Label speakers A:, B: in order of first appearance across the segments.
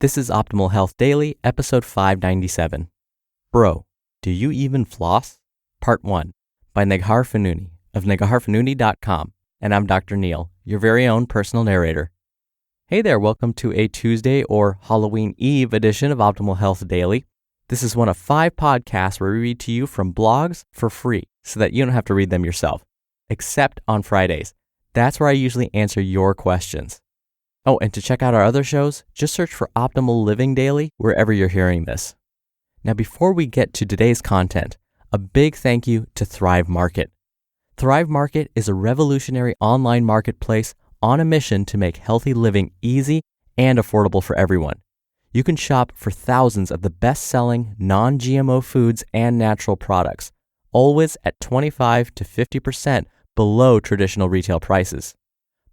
A: This is Optimal Health Daily, episode 597. Bro, do you even floss? Part 1, by Neghar Fonooni of negharfonooni.com. And I'm Dr. Neil, your very own personal narrator. Hey there, welcome to a Tuesday or Halloween Eve edition of Optimal Health Daily. This is one of 5 podcasts where we read to you from blogs for free so that you don't have to read them yourself, except on Fridays. That's where I usually answer your questions. Oh, and to check out our other shows, just search for Optimal Living Daily wherever you're hearing this. Now, before we get to today's content, a big thank you to Thrive Market. Thrive Market is a revolutionary online marketplace on a mission to make healthy living easy and affordable for everyone. You can shop for thousands of the best-selling non-GMO foods and natural products, always at 25 to 50% below traditional retail prices.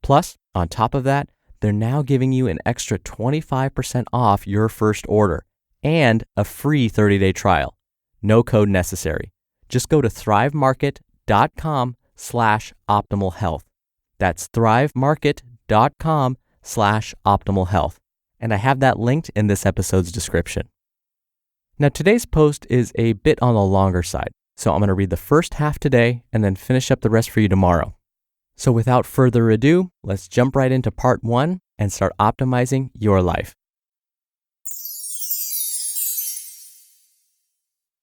A: Plus, on top of that, they're now giving you an extra 25% off your first order and a free 30-day trial. No code necessary. Just go to thrivemarket.com/optimalhealth. That's thrivemarket.com/optimalhealth. And I have that linked in this episode's description. Now, today's post is a bit on the longer side, so I'm going to read the first half today and then finish up the rest for you tomorrow. So without further ado, let's jump right into part 1 and start optimizing your life.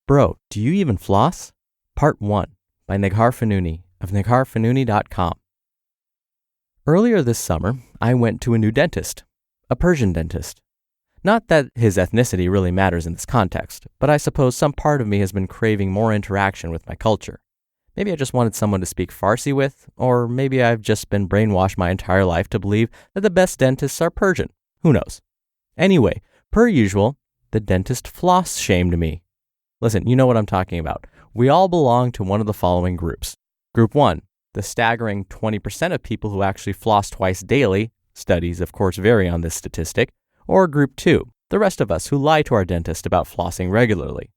A: Bro, do you even floss? Part 1 by Neghar Fonooni of negharfonooni.com. Earlier this summer, I went to a new dentist, a Persian dentist. Not that his ethnicity really matters in this context, but I suppose some part of me has been craving more interaction with my culture. Maybe I just wanted someone to speak Farsi with, or maybe I've just been brainwashed my entire life to believe that the best dentists are Persian. Who knows? Anyway, per usual, the dentist floss shamed me. Listen, you know what I'm talking about. We all belong to one of the following groups. Group 1, the staggering 20% of people who actually floss twice daily. Studies, of course, vary on this statistic. Or Group 2, the rest of us who lie to our dentist about flossing regularly.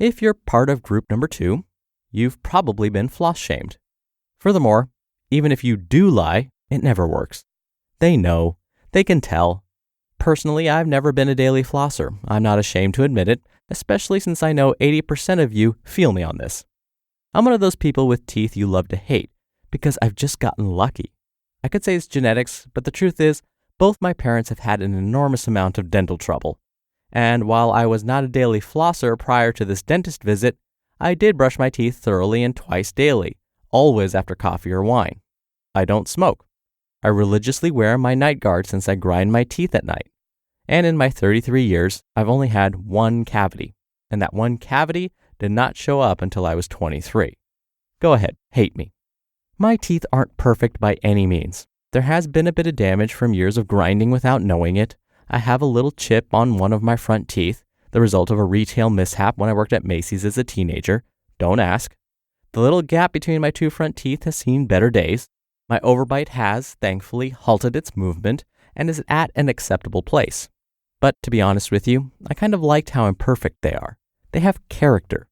A: If you're part of group number 2, you've probably been floss shamed. Furthermore, even if you do lie, it never works. They know. They can tell. Personally, I've never been a daily flosser. I'm not ashamed to admit it, especially since I know 80% of you feel me on this. I'm one of those people with teeth you love to hate because I've just gotten lucky. I could say it's genetics, but the truth is, both my parents have had an enormous amount of dental trouble. And while I was not a daily flosser prior to this dentist visit, I did brush my teeth thoroughly and twice daily, always after coffee or wine. I don't smoke. I religiously wear my night guard since I grind my teeth at night. And in my 33 years, I've only had one cavity, and that one cavity did not show up until I was 23. Go ahead, hate me. My teeth aren't perfect by any means. There has been a bit of damage from years of grinding without knowing it. I have a little chip on one of my front teeth, the result of a retail mishap when I worked at Macy's as a teenager. Don't ask. The little gap between my 2 front teeth has seen better days. My overbite has, thankfully, halted its movement and is at an acceptable place. But to be honest with you, I kind of liked how imperfect they are. They have character.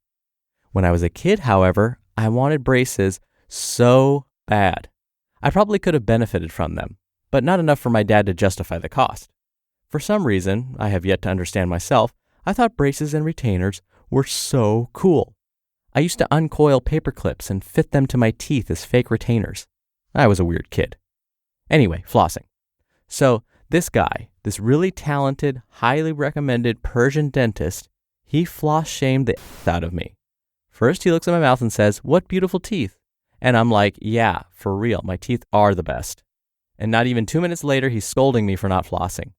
A: When I was a kid, however, I wanted braces so bad. I probably could have benefited from them, but not enough for my dad to justify the cost. For some reason, I have yet to understand myself, I thought braces and retainers were so cool. I used to uncoil paper clips and fit them to my teeth as fake retainers. I was a weird kid. Anyway, flossing. So this guy, this really talented, highly recommended Persian dentist, he floss shamed the out of me. First, he looks at my mouth and says, "What beautiful teeth." And I'm like, yeah, for real, my teeth are the best. And not even 2 minutes later, he's scolding me for not flossing.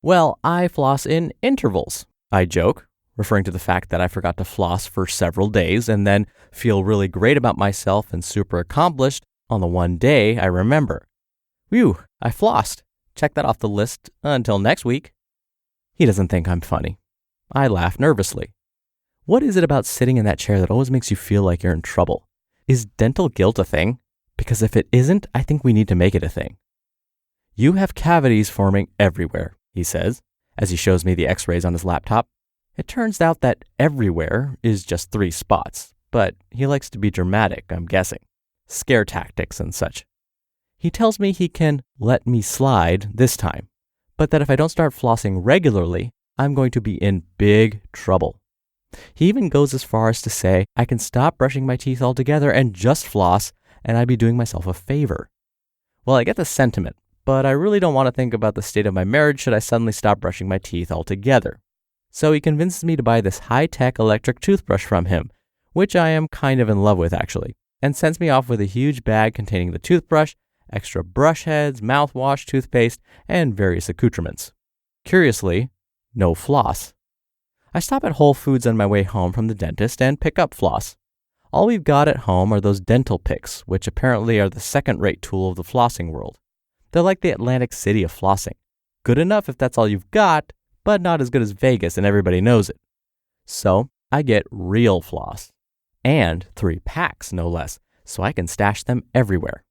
A: Well, I floss in intervals, I joke, referring to the fact that I forgot to floss for several days and then feel really great about myself and super accomplished on the one day I remember. Whew, I flossed. Check that off the list until next week. He doesn't think I'm funny. I laugh nervously. What is it about sitting in that chair that always makes you feel like you're in trouble? Is dental guilt a thing? Because if it isn't, I think we need to make it a thing. You have cavities forming everywhere, he says, as he shows me the x-rays on his laptop. It turns out that everywhere is just 3 spots, but he likes to be dramatic, I'm guessing. Scare tactics and such. He tells me he can let me slide this time, but that if I don't start flossing regularly, I'm going to be in big trouble. He even goes as far as to say I can stop brushing my teeth altogether and just floss, and I'd be doing myself a favor. Well, I get the sentiment, but I really don't want to think about the state of my marriage should I suddenly stop brushing my teeth altogether. So he convinces me to buy this high-tech electric toothbrush from him, which I am kind of in love with actually, and sends me off with a huge bag containing the toothbrush, extra brush heads, mouthwash, toothpaste, and various accoutrements. Curiously, no floss. I stop at Whole Foods on my way home from the dentist and pick up floss. All we've got at home are those dental picks, which apparently are the second-rate tool of the flossing world. They're like the Atlantic City of flossing. Good enough if that's all you've got, but not as good as Vegas and everybody knows it. So I get real floss. And 3 packs, no less, so I can stash them everywhere.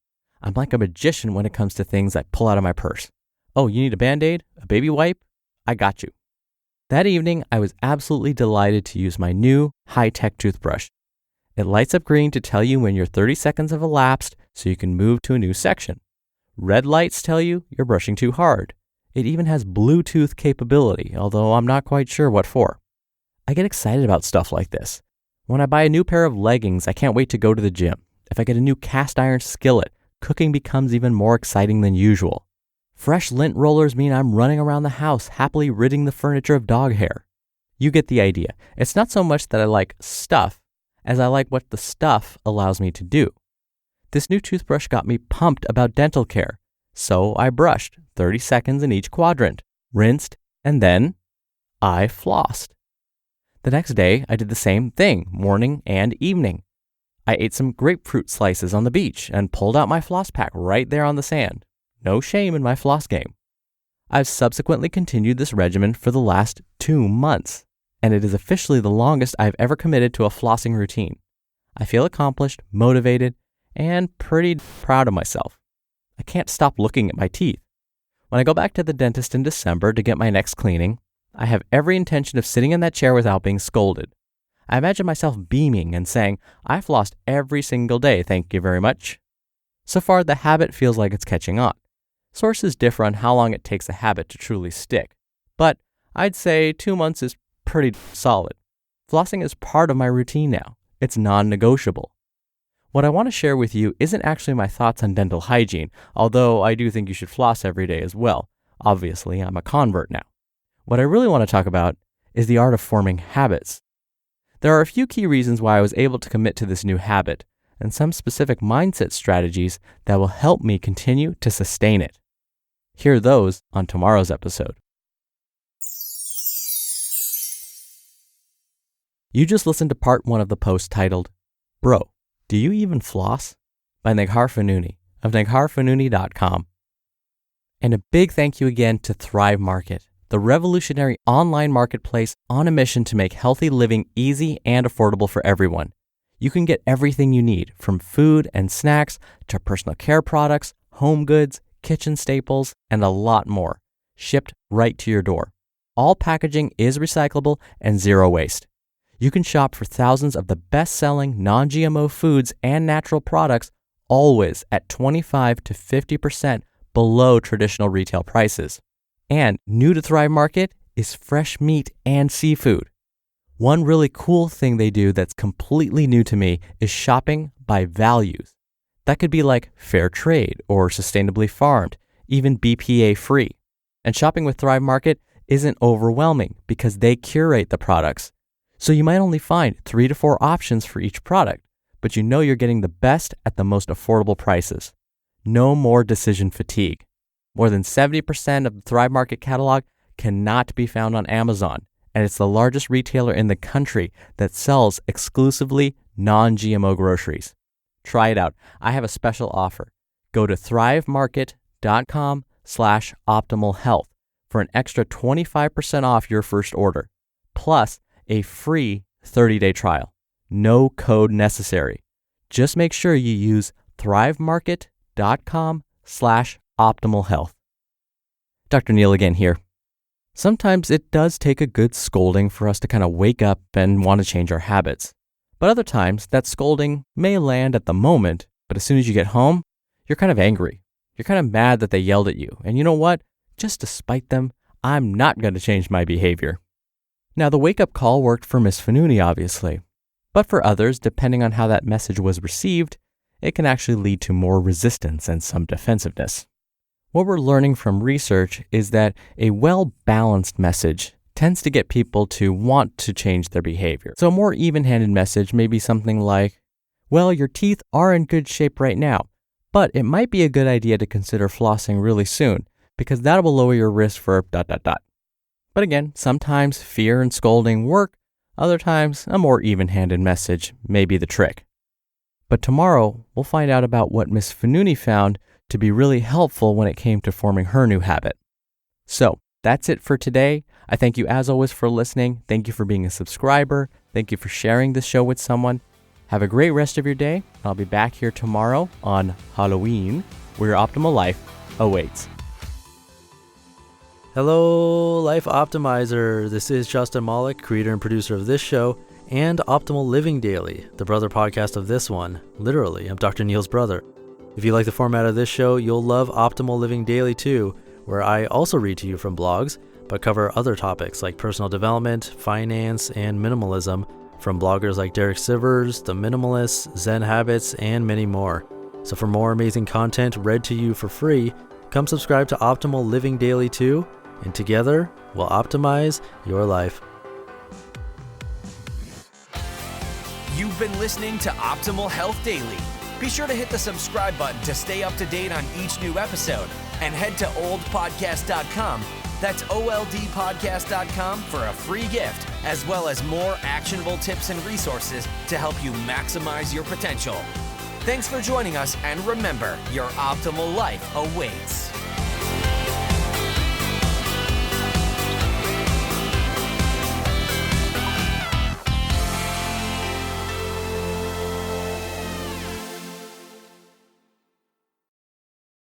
A: I'm like a magician when it comes to things I pull out of my purse. Oh, you need a Band-Aid? A baby wipe? I got you. That evening, I was absolutely delighted to use my new high-tech toothbrush. It lights up green to tell you when your 30 seconds have elapsed so you can move to a new section. Red lights tell you you're brushing too hard. It even has Bluetooth capability, although I'm not quite sure what for. I get excited about stuff like this. When I buy a new pair of leggings, I can't wait to go to the gym. If I get a new cast iron skillet, cooking becomes even more exciting than usual. Fresh lint rollers mean I'm running around the house happily ridding the furniture of dog hair. You get the idea. It's not so much that I like stuff as I like what the stuff allows me to do. This new toothbrush got me pumped about dental care, so I brushed 30 seconds in each quadrant, rinsed, and then I flossed. The next day, I did the same thing, morning and evening. I ate some grapefruit slices on the beach and pulled out my floss pack right there on the sand. No shame in my floss game. I've subsequently continued this regimen for the last 2 months, and it is officially the longest I've ever committed to a flossing routine. I feel accomplished, motivated, and pretty proud of myself. I can't stop looking at my teeth. When I go back to the dentist in December to get my next cleaning, I have every intention of sitting in that chair without being scolded. I imagine myself beaming and saying, I flossed every single day, thank you very much. So far, the habit feels like it's catching on. Sources differ on how long it takes a habit to truly stick, but I'd say 2 months is pretty solid. Flossing is part of my routine now. It's non-negotiable. What I want to share with you isn't actually my thoughts on dental hygiene, although I do think you should floss every day as well. Obviously, I'm a convert now. What I really want to talk about is the art of forming habits. There are a few key reasons why I was able to commit to this new habit, and some specific mindset strategies that will help me continue to sustain it. Hear those on tomorrow's episode. You just listened to part 1 of the post titled, Bro, Do You Even Floss? By Neghar Fonooni of negharfonooni.com. And a big thank you again to Thrive Market, the revolutionary online marketplace on a mission to make healthy living easy and affordable for everyone. You can get everything you need, from food and snacks to personal care products, home goods, kitchen staples, and a lot more, shipped right to your door. All packaging is recyclable and zero waste. You can shop for thousands of the best-selling non-GMO foods and natural products, always at 25 to 50% below traditional retail prices. And new to Thrive Market is fresh meat and seafood. One really cool thing they do that's completely new to me is shopping by values. That could be like fair trade or sustainably farmed, even BPA free. And shopping with Thrive Market isn't overwhelming because they curate the products. So you might only find 3 to 4 options for each product, but you know you're getting the best at the most affordable prices. No more decision fatigue. More than 70% of the Thrive Market catalog cannot be found on Amazon, and it's the largest retailer in the country that sells exclusively non-GMO groceries. Try it out. I have a special offer. Go to thrivemarket.com/optimalhealth for an extra 25% off your first order, plus a free 30-day trial. No code necessary. Just make sure you use thrivemarket.com/optimalhealth. Dr. Neil again here. Sometimes it does take a good scolding for us to kind of wake up and want to change our habits. But other times, that scolding may land at the moment, but as soon as you get home, you're kind of angry. You're kind of mad that they yelled at you. And you know what? just to spite them, I'm not going to change my behavior. Now, the wake-up call worked for Miss Fonooni, obviously. But for others, depending on how that message was received, it can actually lead to more resistance and some defensiveness. What we're learning from research is that a well-balanced message tends to get people to want to change their behavior. So a more even-handed message may be something like, well, your teeth are in good shape right now, but it might be a good idea to consider flossing really soon, because that will lower your risk for ... But again, sometimes fear and scolding work, other times a more even-handed message may be the trick. But tomorrow, we'll find out about what Miss Fonooni found to be really helpful when it came to forming her new habit. So, that's it for today. I thank you as always for listening. Thank you for being a subscriber. Thank you for sharing this show with someone. Have a great rest of your day. I'll be back here tomorrow on Halloween, where your optimal life awaits.
B: Hello, Life Optimizer. This is Justin Malik, creator and producer of this show and Optimal Living Daily, the brother podcast of this one. Literally, I'm Dr. Neil's brother. If you like the format of this show, you'll love Optimal Living Daily too, where I also read to you from blogs, but cover other topics like personal development, finance, and minimalism from bloggers like Derek Sivers, The Minimalists, Zen Habits, and many more. So for more amazing content read to you for free, come subscribe to Optimal Living Daily too, and together, we'll optimize your life.
C: You've been listening to Optimal Health Daily. Be sure to hit the subscribe button to stay up to date on each new episode, and head to oldpodcast.com. That's oldpodcast.com for a free gift, as well as more actionable tips and resources to help you maximize your potential. Thanks for joining us, and remember, your optimal life awaits.